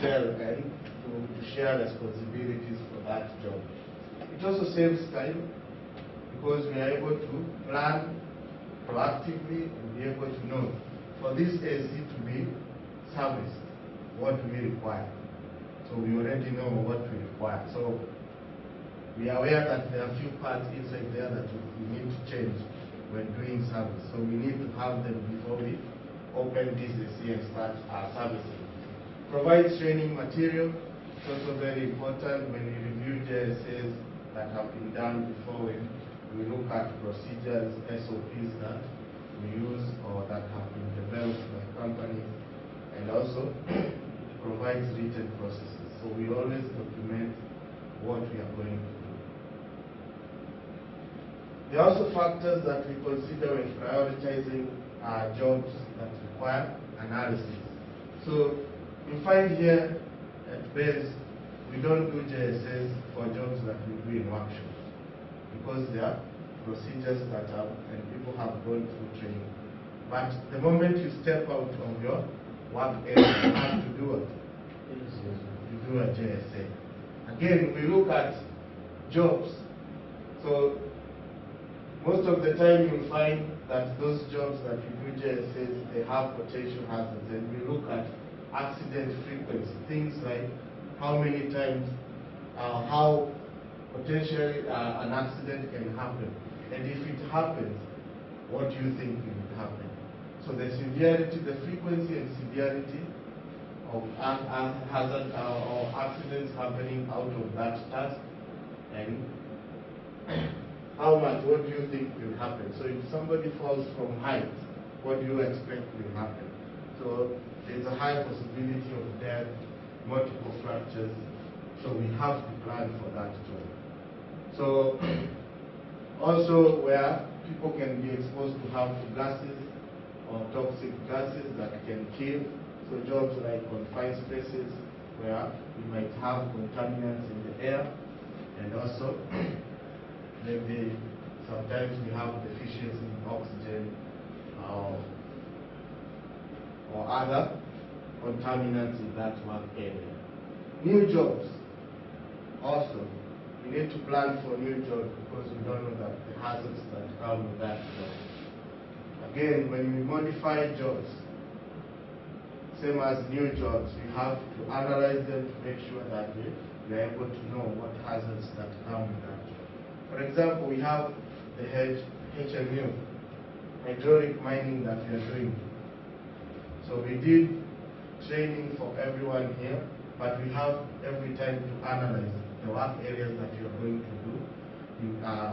gel and to share responsibilities for that job. It also saves time because we are able to plan proactively and be able to know for this AC to be serviced, what do we require? So we already know what we require. So we are aware that there are a few parts inside there that we need to change when doing service. So we need to have them before we open this AC and start our servicing. Provides training material. It's also very important when we review JSAs that have been done before we look at procedures, SOPs that we use or that have been developed by companies, and also provides written processes. So we always document what we are going to do. There are also factors that we consider when prioritizing jobs that require analysis. So you find here at base, we don't do JSS for jobs that we do in workshops because there are procedures that are and people have gone through training. But the moment you step out of your work area, you have to do what? You do a JSA. Again, we look at jobs. So most of the time you find that those jobs that you do JSAs, they have potential hazards, and we look at accident frequency, things like how many times, how potentially an accident can happen, and if it happens, what do you think will happen? So the severity, the frequency and severity of hazard or accidents happening out of that task, and how much, what do you think will happen? So if somebody falls from height, what do you expect will happen? So there's a high possibility of death, multiple fractures, so we have to plan for that job. So also where people can be exposed to harmful gases or toxic gases that can kill, so jobs like confined spaces where we might have contaminants in the air, and also maybe sometimes we have deficiency in oxygen or other contaminants in that work area. New jobs, also, we need to plan for new jobs because we don't know that the hazards that come with that job. Again, when we modify jobs, same as new jobs, we have to analyze them to make sure that we are able to know what hazards that come with that job. For example, we have the HMU, hydraulic mining that we are doing. So we did training for everyone here, but we have every time to analyze the work areas that you are going to do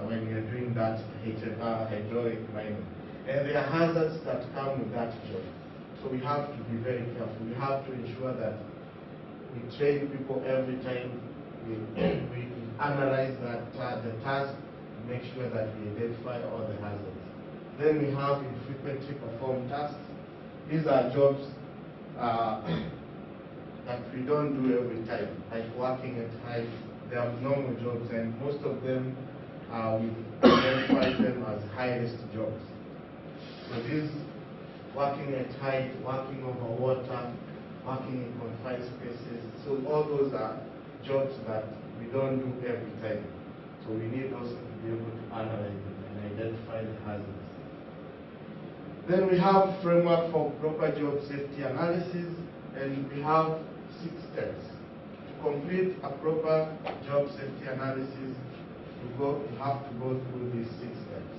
when you are doing that hydraulic mining. And there are hazards that come with that job. So we have to be very careful. We have to ensure that we train people every time we analyze that the task, make sure that we identify all the hazards. Then we have infrequently performed tasks. These are jobs that we don't do every time, like working at height. They are normal jobs, and most of them we identify them as high-risk jobs. So these working at height, working over water, working in confined spaces, so all those are jobs that we don't do every time. So we need also to be able to analyze them and identify the hazards. Then we have framework for proper job safety analysis, and we have 6 steps. To complete a proper job safety analysis, you have to go through these 6 steps.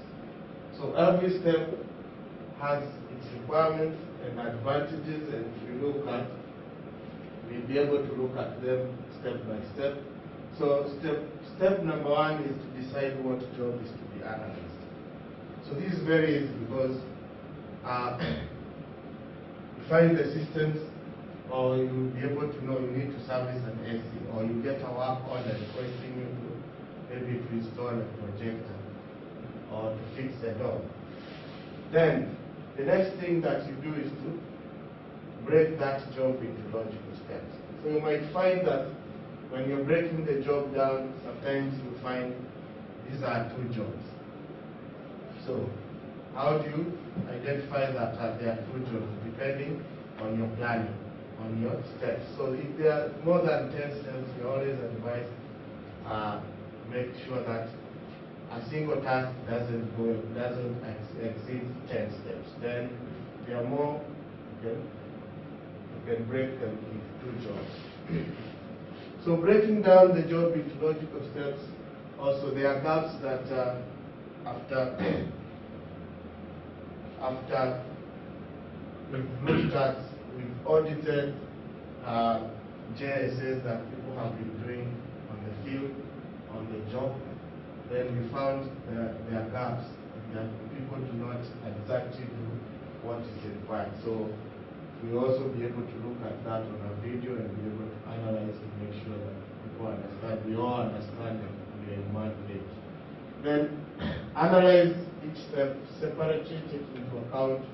So every step has its requirements and advantages, and we'll be able to look at them step by step. So step number 1 is to decide what job is to be analyzed. So this is very easy because you find the systems, or you'll be able to know you need to service an AC, or you get a work order requesting you to maybe to install a projector or to fix a door. Then the next thing that you do is to break that job into logical steps. So you might find that when you're breaking the job down, sometimes you find these are 2 jobs. So how do you identify that there are 2 jobs depending on your planning? on your steps. So if there are more than 10 steps, we always advise make sure that a single task doesn't exceed 10 steps. Then there are more, you can break them into 2 jobs. So breaking down the job into logical steps, also there are gaps that after we've looked at, we've audited JSAs that people have been doing on the field, on the job, then we found there are gaps, that people do not exactly do what is required. So we'll also be able to look at that on a video and be able to analyze and make sure that people understand, we all understand and we are in one page. Then analyze each step separately, taking into account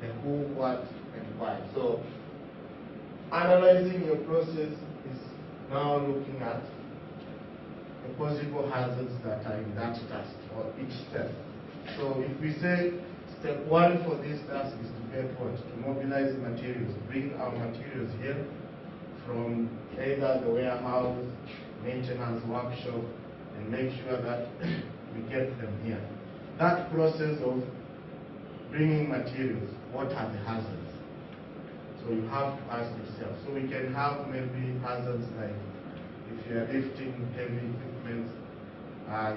the who, what, and why. So analyzing your process is now looking at the possible hazards that are in that task or each step. So if we say step 1 for this task is to get what? To mobilize materials, bring our materials here from either the warehouse, maintenance workshop, and make sure that we get them here. That process of bringing materials, what are the hazards? So you have to ask yourself. So we can have maybe hazards like if you are lifting heavy equipment,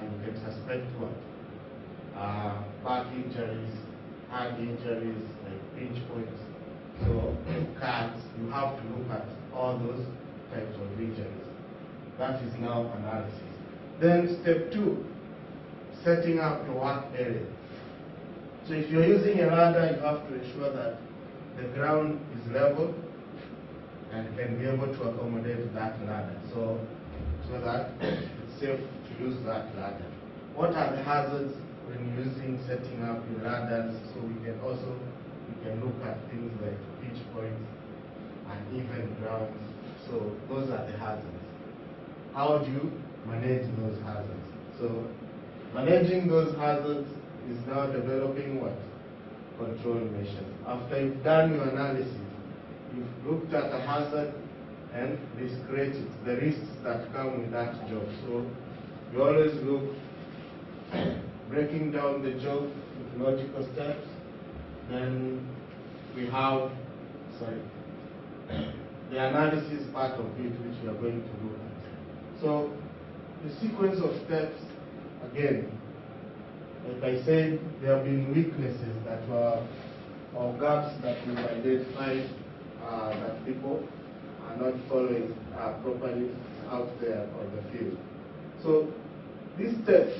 you can suspect what? Back injuries, hand injuries, like pinch points. So cuts, you have to look at all those types of injuries. That is now analysis. Then step 2, setting up your work area. So if you're using a ladder, you have to ensure that the ground is level and can be able to accommodate that ladder. So that it's safe to use that ladder. What are the hazards when using setting up your ladders? So we can look at things like pitch points and even grounds. So those are the hazards. How do you manage those hazards? So managing those hazards is now developing what? Control measures. After you've done your analysis, you've looked at a hazard and discrete it, the risks that come with that job. So you always look breaking down the job into logical steps. Then we have, the analysis part of it, which we are going to look at. So the sequence of steps, again, like I said, there have been weaknesses that were, or gaps that we've identified that people are not following properly out there on the field. So these steps,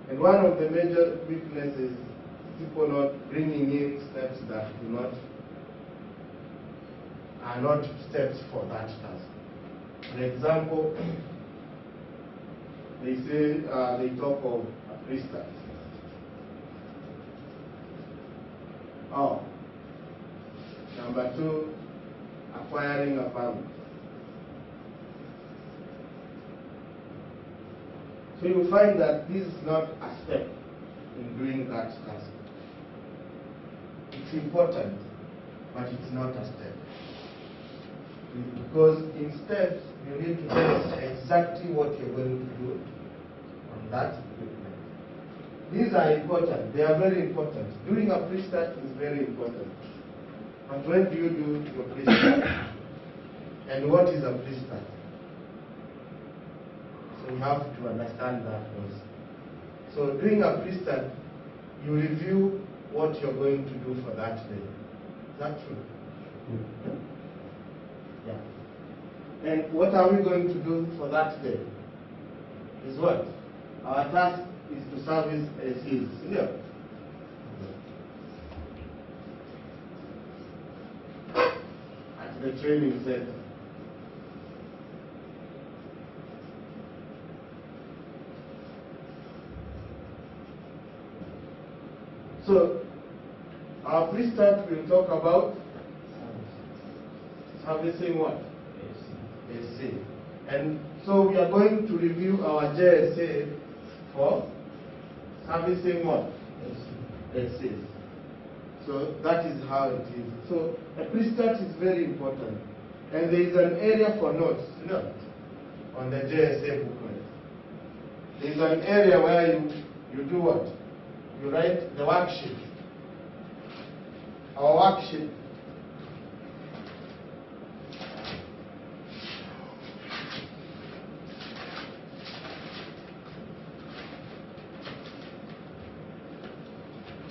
and one of the major weaknesses, people not bringing in steps that are not steps for that task. For example, they say they talk of a pre-start. Number 2, acquiring a permit. So you find that this is not a step in doing that task. It's important, but it's not a step. Because in steps, you need to tell exactly what you're going to do on that equipment. These are important. They are very important. Doing a pre-start is very important. But when do you do your pre-start? And what is a pre-start? So you have to understand that also. So doing a pre-start, you review what you're going to do for that day. Is that true? Yeah. And what are we going to do for that day? Is what? Our task is to service ACs. Yeah. At the training center. So, our pre-start will talk about servicing what? AC. And so we are going to review our JSA for servicing what? ACs. So that is how it is. So a pre-start is very important. And there is an area for notes, on the JSA booklet. There is an area where you do what? You write the worksheet. Our worksheet.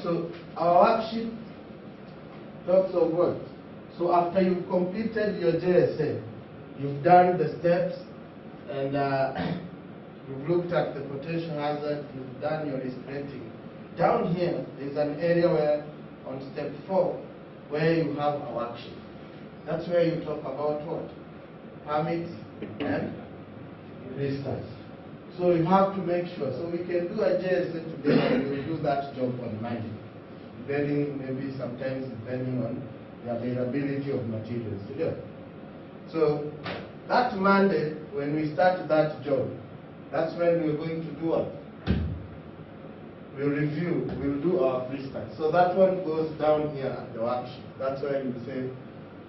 So our worksheet talks of what? So after you've completed your JSA, you've done the steps, and you've looked at the potential hazard, you've done your risk rating. Down here, there's an area where, on step 4, where you have a worksheet. That's where you talk about what? Permits and restarts. So you have to make sure. So we can do a JSA together, and we'll do that job on Monday. Maybe sometimes depending on the availability of materials. So that Monday, when we start that job, that's when we're going to do what? We'll review, we'll do our pre-start. So that one goes down here at the worksheet. That's where you say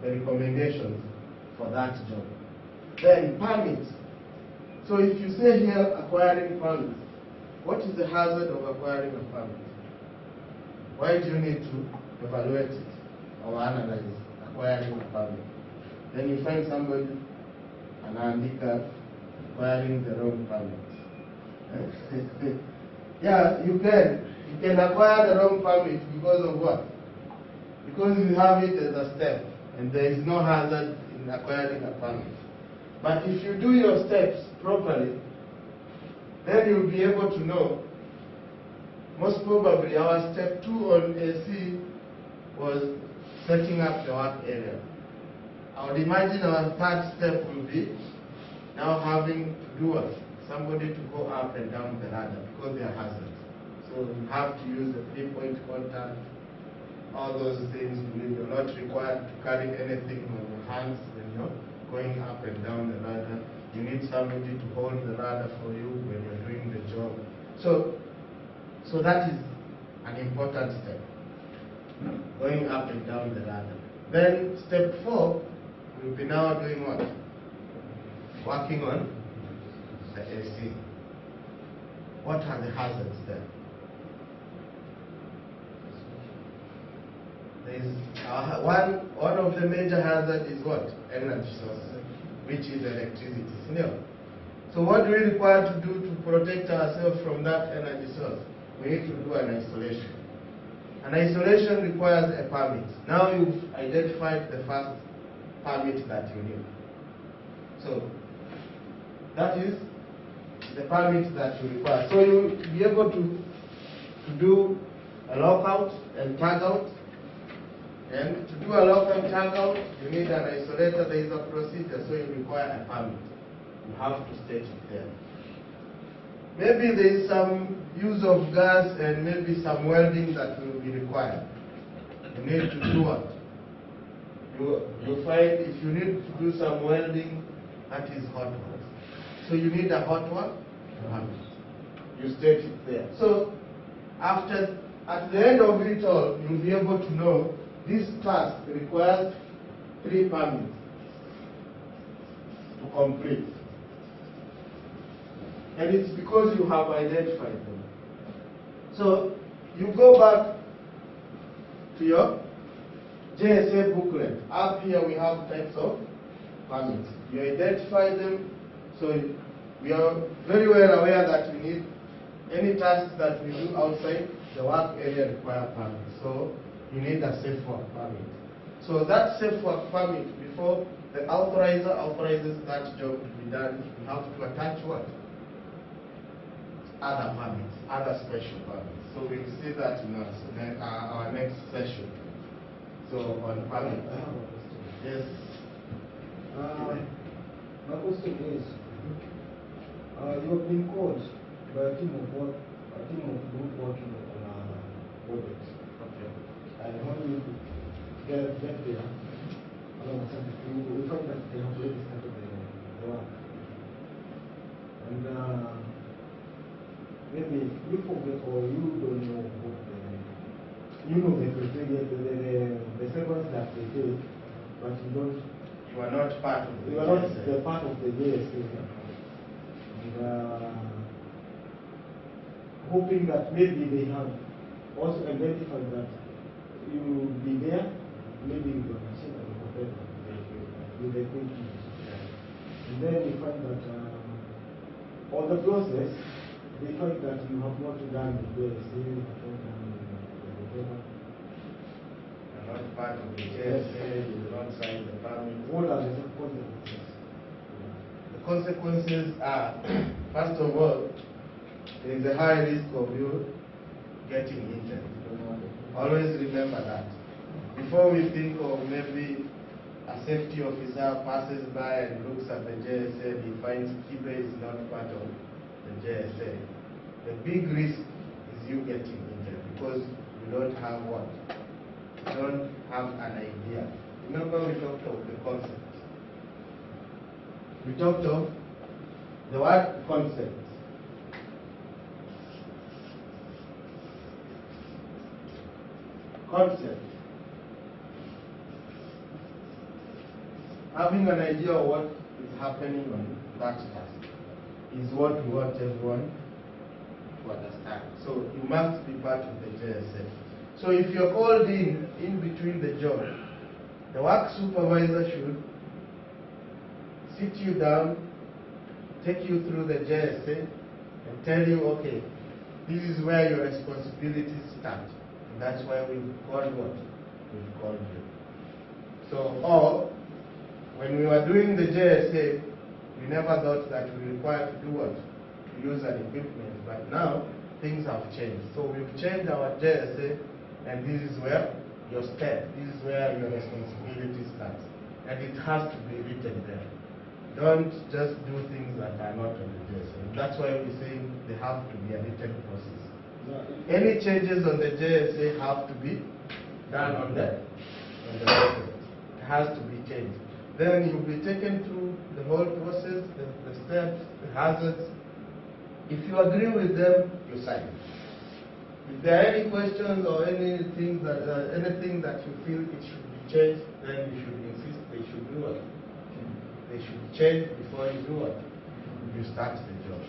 the recommendations for that job. Then permits. So if you say here acquiring permits, what is the hazard of acquiring a permit? Why do you need to evaluate it or analyze acquiring a permit? Then you find somebody, an andika, acquiring the wrong permit. Yeah, you can acquire the wrong permit because of what? Because you have it as a step, and there is no hazard in acquiring a permit. But if you do your steps properly, then you'll be able to know. Most probably our step 2 on AC was setting up the work area. I would imagine our third step will be now having to do what? Somebody to go up and down the ladder because they are hazards. So you have to use the 3-point contact, all those things. You're not required to carry anything on your hands when you're going up and down the ladder. You need somebody to hold the ladder for you when you're doing the job. So that is an important step, going up and down the ladder. Then step 4, we'll be now doing what? Working on the AC. What are the hazards there? There is one of the major hazards is what? Energy source, which is electricity. So what do we require to do to protect ourselves from that energy source? We need to do an isolation. An isolation requires a permit. Now you've identified the first permit that you need. So that is the permit that you require. So you'll be able to do a lockout and tag out. And to do a lockout and tag out, you need an isolator. There is a procedure, so you require a permit. You have to state it there. Maybe there is some use of gas and maybe some welding that will be required. You need to do what? You find if you need to do some welding, that is hot work. So you need a hot work, you have it. You state it there. So at the end of it all, you'll be able to know this task requires 3 permits to complete. And it's because you have identified them. So you go back to your JSA booklet. Up here we have types of permits. You identify them. So we are very well aware that we need any tasks that we do outside the work area require permits. So you need a safe work permit. So that safe work permit, before the authorizer authorizes that job to be done, we have to attach what? Other permits, other special permits. So we'll see that in our next session. So on permits. Yes. My question is, you have been called by a team of group working on a project. Okay. And when you get there, we find that they have already started the work. And maybe you forget or you don't know what you know the criteria but you don't. You are not part of the You are not JSA. the part of the JSA. And, hoping that maybe they have also identified that you will be there, maybe you can consider the competitor with the thinking. And then you find that on the process, they find that you have not done the JSA, you have not done whatever. You are not part of the JSA, you do not sign the permit. What are the consequences? The consequences are, first of all, there is a high risk of you getting injured. Always remember that. Before we think of maybe a safety officer passes by and looks at the JSA, he finds Kibe is not part of the JSA. The big risk is you getting injured because you don't have what? You don't have an idea. Remember we talked of the concept. We talked of the word concept. Concept. Having an idea of what is happening on that task is what we want everyone to understand. So you must be part of the JSA. So if you're called in between the job, the work supervisor should sit you down, take you through the JSA, and tell you, okay, this is where your responsibilities start. And that's why we've called what? We've called you. So, or, when we were doing the JSA, we never thought that we required to do what? To use an equipment. But now, things have changed. So we've changed our JSA, and this is where your step, this is where your responsibility starts. And it has to be written there. Don't just do things that are not on the JSA. That's why we're saying they have to be a written process. Any changes on the JSA have to be done on the record. It has to be changed. Then you'll be taken through the whole process, the steps, the hazards. If you agree with them, you sign. If there are any questions or anything that you feel it should be changed, then you should insist they should do it. They should change before you do it. You start the job.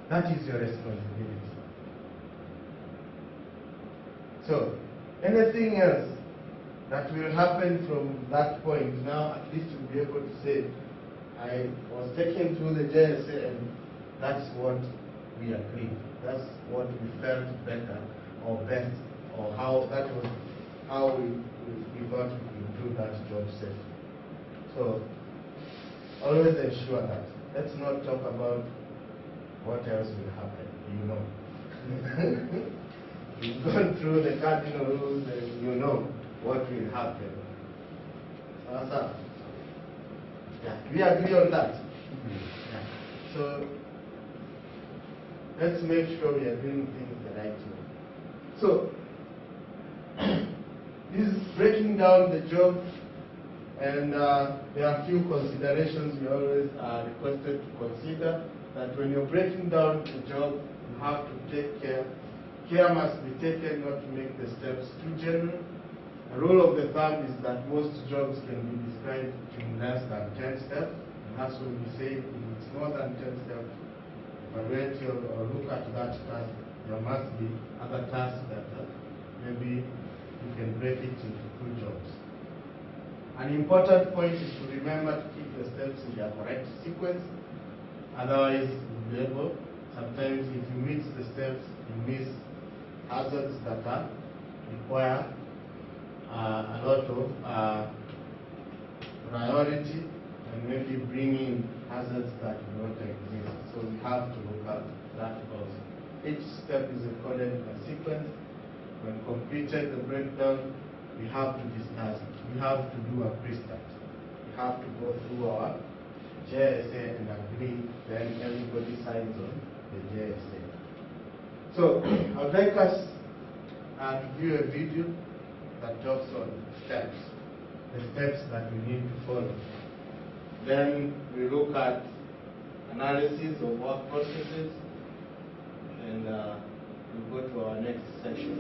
That is your responsibility. So, anything else that will happen from that point, now at least you'll be able to say, I was taken through the JSA and that's what we agreed. That's what we felt better or best, or how that was how we thought we could do that job safely. So, always ensure that. Let's not talk about what else will happen, you know. You've gone through the cardinal rules and you know what will happen. Yeah, we agree on that. Yeah. So let's make sure we are doing things the right way. So this is breaking down the job, and there are a few considerations we always are requested to consider. That when you're breaking down the job, you have to take care. Care must be taken not to make the steps too general. The rule of the thumb is that most jobs can be described in less than 10 steps. And that's when we say if it's more than 10 steps, evaluate or look at that task. There must be other tasks that maybe you can break it into 2 jobs. An important point is to remember to keep the steps in their correct sequence. Otherwise, you'll be able, sometimes if you miss the steps, you miss hazards that require a lot of priority, and maybe bring in hazards that do not exist. So we have to look at that also. Each step is recorded in a sequence. When completed the breakdown, we have to discuss. We have to do a pre-start. We have to go through our JSA and agree, then everybody signs on the JSA. So I would like us to view a video that talks on steps, the steps that we need to follow. Then we look at analysis of work processes, and we'll go to our next section.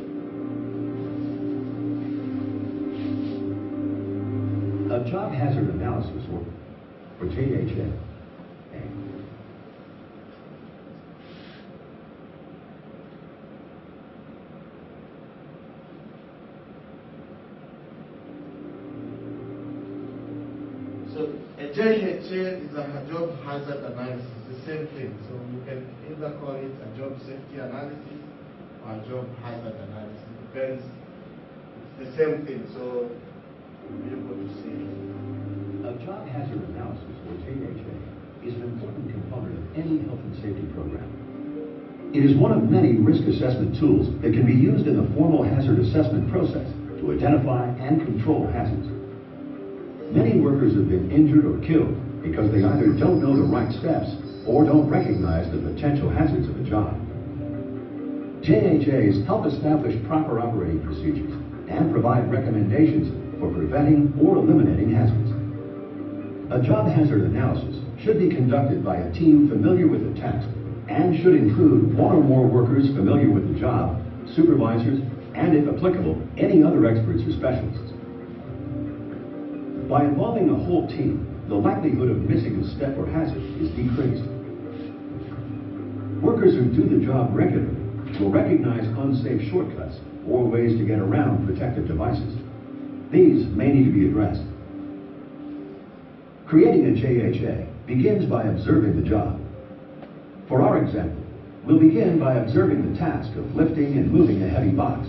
A job hazard analysis, or JHA. So a JHA is a job hazard analysis, the same thing. So you can either call it a job safety analysis or a job hazard analysis. It depends. It's the same thing. So you'll be able to see it. A job hazard analysis, or JHA, is an important component of any health and safety program. It is one of many risk assessment tools that can be used in the formal hazard assessment process to identify and control hazards. Many workers have been injured or killed because they either don't know the right steps or don't recognize the potential hazards of a job. JHAs help establish proper operating procedures and provide recommendations for preventing or eliminating hazards. A job hazard analysis should be conducted by a team familiar with the task and should include one or more workers familiar with the job, supervisors, and if applicable, any other experts or specialists. By involving the whole team, the likelihood of missing a step or hazard is decreased. Workers who do the job regularly will recognize unsafe shortcuts or ways to get around protective devices. These may need to be addressed. Creating a JHA begins by observing the job. For our example, we'll begin by observing the task of lifting and moving a heavy box.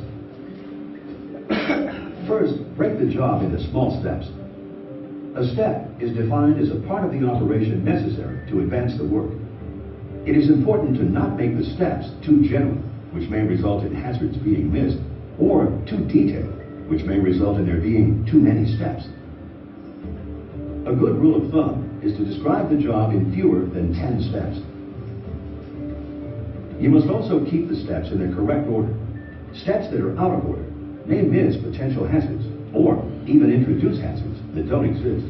First, break the job into small steps. A step is defined as a part of the operation necessary to advance the work. It is important to not make the steps too general, which may result in hazards being missed, or too detailed, which may result in there being too many steps. A good rule of thumb is to describe the job in fewer than 10 steps. You must also keep the steps in their correct order. Steps that are out of order may miss potential hazards, or even introduce hazards that don't exist.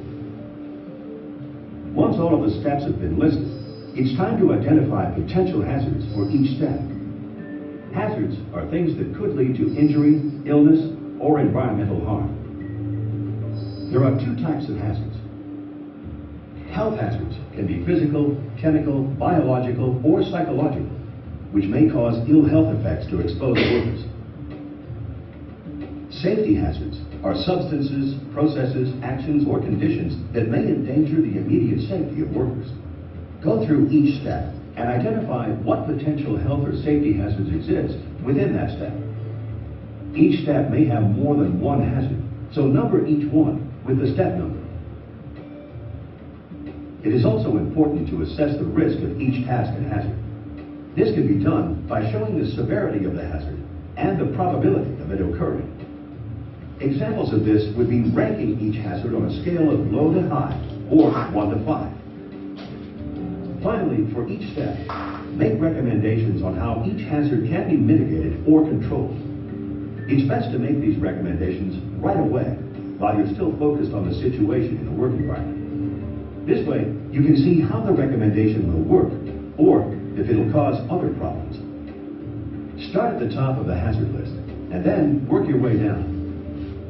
Once all of the steps have been listed, it's time to identify potential hazards for each step. Hazards are things that could lead to injury, illness, or environmental harm. There are two types of hazards. Health hazards can be physical, chemical, biological, or psychological, which may cause ill health effects to exposed workers. Safety hazards are substances, processes, actions, or conditions that may endanger the immediate safety of workers. Go through each step and identify what potential health or safety hazards exist within that step. Each step may have more than one hazard, so number each one with the step number. It is also important to assess the risk of each task and hazard. This can be done by showing the severity of the hazard and the probability of it occurring. Examples of this would be ranking each hazard on a scale of low to high, or 1 to 5. Finally, for each step, make recommendations on how each hazard can be mitigated or controlled. It's best to make these recommendations right away while you're still focused on the situation in the work environment. This way, you can see how the recommendation will work, or if it'll cause other problems. Start at the top of the hazard list, and then work your way down.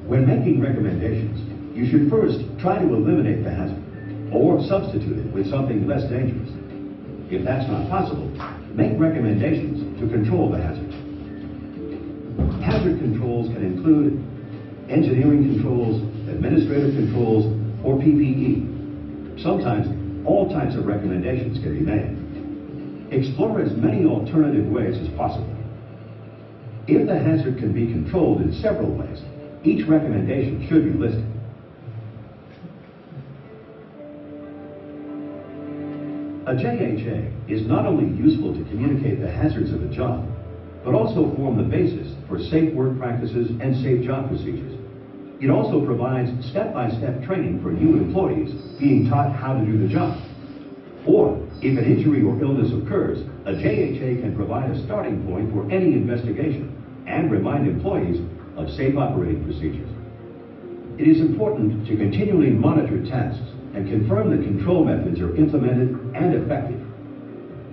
When making recommendations, you should first try to eliminate the hazard, or substitute it with something less dangerous. If that's not possible, make recommendations to control the hazard. Hazard controls can include engineering controls, administrative controls, or PPE. Sometimes, all types of recommendations can be made. Explore as many alternative ways as possible. If the hazard can be controlled in several ways, each recommendation should be listed. A JHA is not only useful to communicate the hazards of a job, but also form the basis for safe work practices and safe job procedures. It also provides step-by-step training for new employees being taught how to do the job. Or, if an injury or illness occurs, a JHA can provide a starting point for any investigation and remind employees of safe operating procedures. It is important to continually monitor tasks and confirm that control methods are implemented and effective.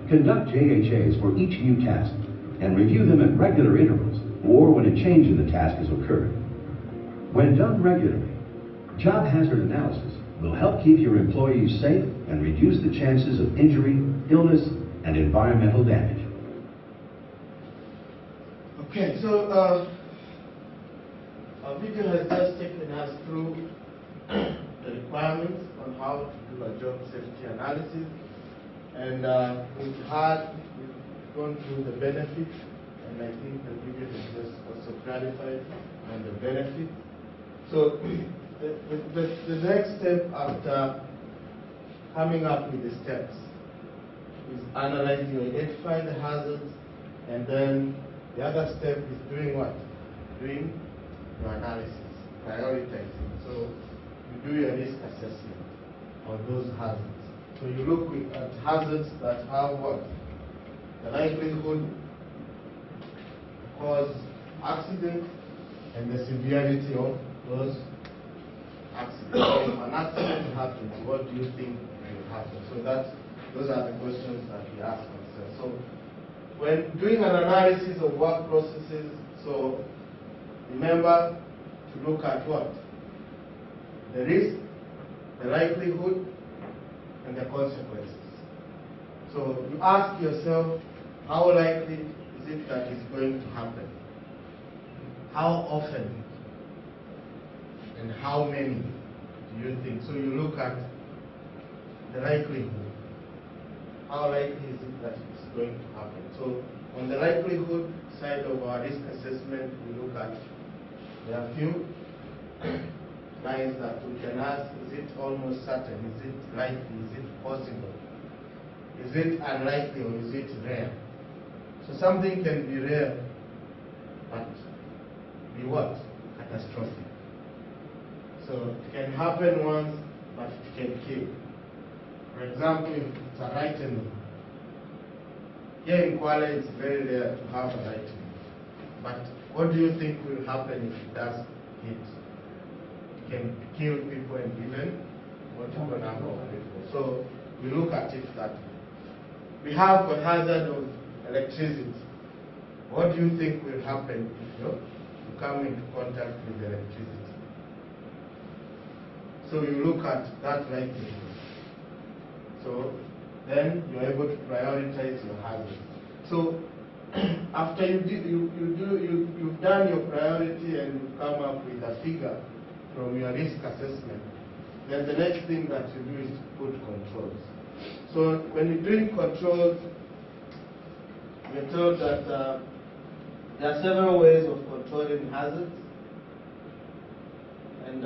Conduct JHAs for each new task and review them at regular intervals or when a change in the task has occurred. When done regularly, Job hazard analysis will help keep your employees safe and reduce the chances of injury, illness, and environmental damage. Okay, so our video has just taken us through the requirements on how to do a job safety analysis, and we've gone through the benefits, and I think the video has just also clarified on the benefits. So the next step after coming up with the steps is analyzing, identifying the hazards, and then the other step is doing what? Doing your analysis, prioritizing. So you do your risk assessment on those hazards. So you look at hazards that have what? The likelihood to cause accidents and the severity of those accidents. If an accident happens, what do you think will happen? So those are the questions that we ask ourselves. So when doing an analysis of work processes, so remember to look at what? The risk, the likelihood, and the consequences. So you ask yourself, how likely is it that it's going to happen? How often? And how many do you think? So you look at the likelihood. How likely is it that it's going to happen? So on the likelihood side of our risk assessment, we look at, there are a few lines that we can ask: is it almost certain? Is it likely? Is it possible? Is it unlikely, or is it rare? So something can be rare, but be what? Catastrophic. So it can happen once, but it can kill. For example, if it's a lightning, here in Kuala it's very rare to have a lightning. But what do you think will happen if it does hit? It can kill people and even multiple number of people. So we look at it that way. We have the hazard of electricity. What do you think will happen if you come into contact with electricity? So you look at that likelihood. So then you're able to prioritize your hazards. So after you've done your priority and you've come up with a figure from your risk assessment, then the next thing that you do is to put controls. So when you're doing controls, we're told that there are several ways of controlling hazards, and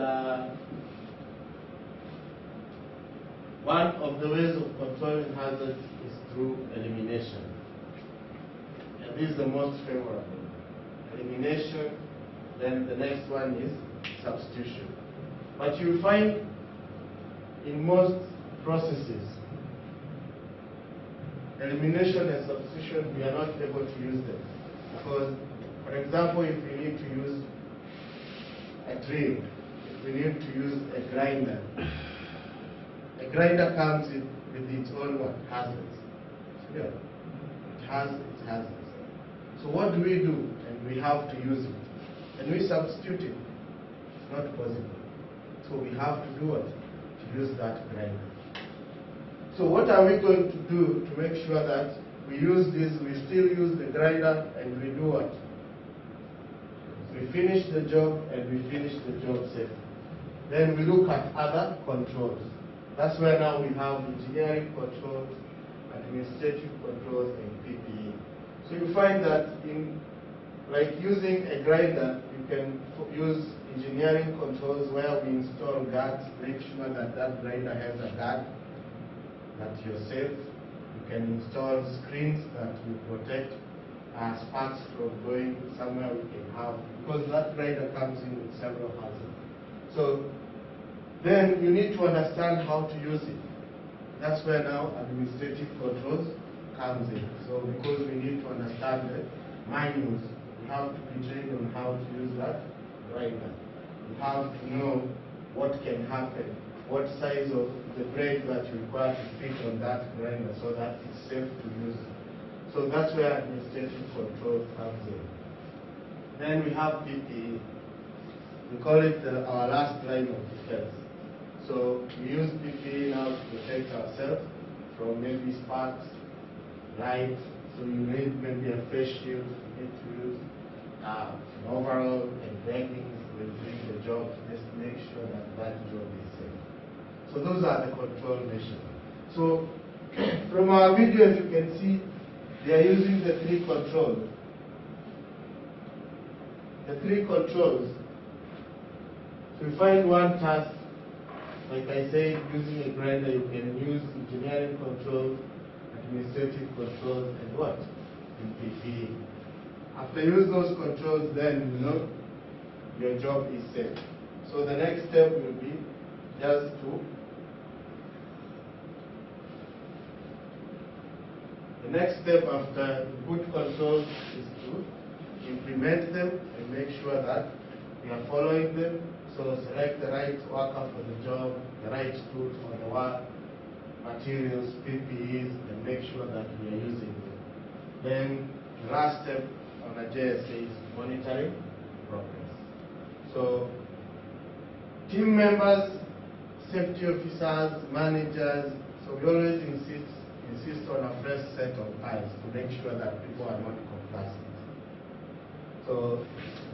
one of the ways of controlling hazards is through elimination. And this is the most favorable. Elimination, then the next one is substitution. But you'll find in most processes, elimination and substitution, we are not able to use them. Because, for example, if we need to use a drill, if we need to use a grinder comes with its own what? Hazards. Yeah. It has its hazards. So what do? And we have to use it. And we substitute it. It's not possible. So we have to do what? To use that grinder. So what are we going to do to make sure that we use this, we still use the grinder, and we do what? We finish the job, and we finish the job safely. Then we look at other controls. That's where now we have engineering controls, administrative controls, and PPE. So you find that in, like using a grinder, you can use engineering controls where we install guards, make sure that that grinder has a guard, that you're safe. You can install screens that will protect sparks from going somewhere we can have, because that grinder comes in with several hazards. So then you need to understand how to use it. That's where now administrative controls comes in. So because we need to understand the manuals, we have to be trained on how to use that grinder. We have to know what can happen, what size of the brake that you require to fit on that grinder so that it's safe to use. So that's where administrative control comes in. Then we have PPE. We call it our last line of defense. So we use PPE now to protect ourselves from maybe sparks, light. So you need maybe a face shield, you need to use an overall and leggings when doing the job, just to make sure that that job is safe. So those are the control measures. So from our video, as you can see, they are using the three controls. The three controls. So you find one task, like I said, using a grinder, you can use engineering controls, administrative controls, and what? In PPE. After you use those controls, then you know your job is safe. So the next step will be just to the next step after you put controls is to implement them and make sure that we are following them. So select the right worker for the job, the right tools for the work, materials, PPEs, and make sure that we are using them. Then the last step on a JSA is monitoring progress. So team members, safety officers, managers, so we always insist on a fresh set of eyes to make sure that people are not complacent. So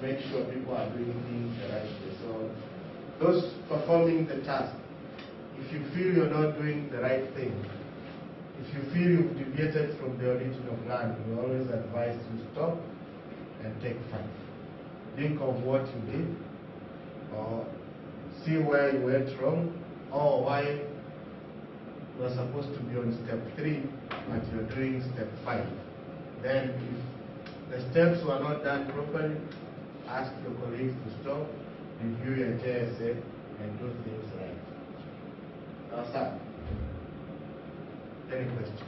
make sure people are doing things the right way. So those performing the task, if you feel you're not doing the right thing, if you feel you've deviated from the original plan, we always advise you stop and take 5. Think of what you did, or see where you went wrong, or why you are supposed to be on step 3, but you're doing step 5. Then if the steps were not done properly, ask your colleagues to stop, review your JSA, and do things right. Now, sir, any questions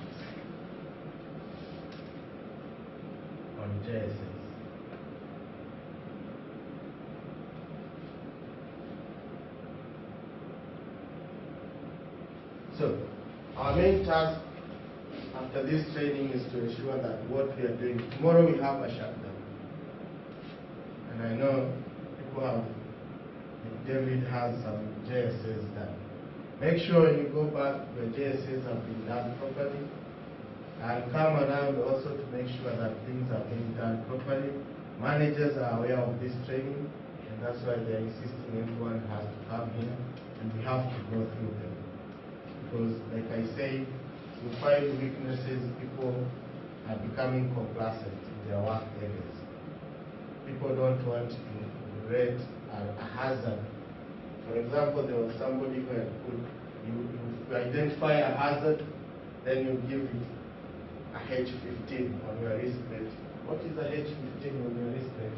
on JSAs? So, our main task after this training is to ensure that what we are doing, tomorrow we have a shutdown. And I know people have, David has some JSAs done. Make sure when you go back, the JSAs have been done properly. And come around also to make sure that things are being done properly. Managers are aware of this training, and that's why they're insisting everyone has to come here, and we have to go through them. Because, like I say, you find weaknesses, people are becoming complacent in their work areas. People don't want to rate a hazard. For example, there was somebody who had put, you identify a hazard, then you give it a H15 on your wristband. What is a H15 on your wristband?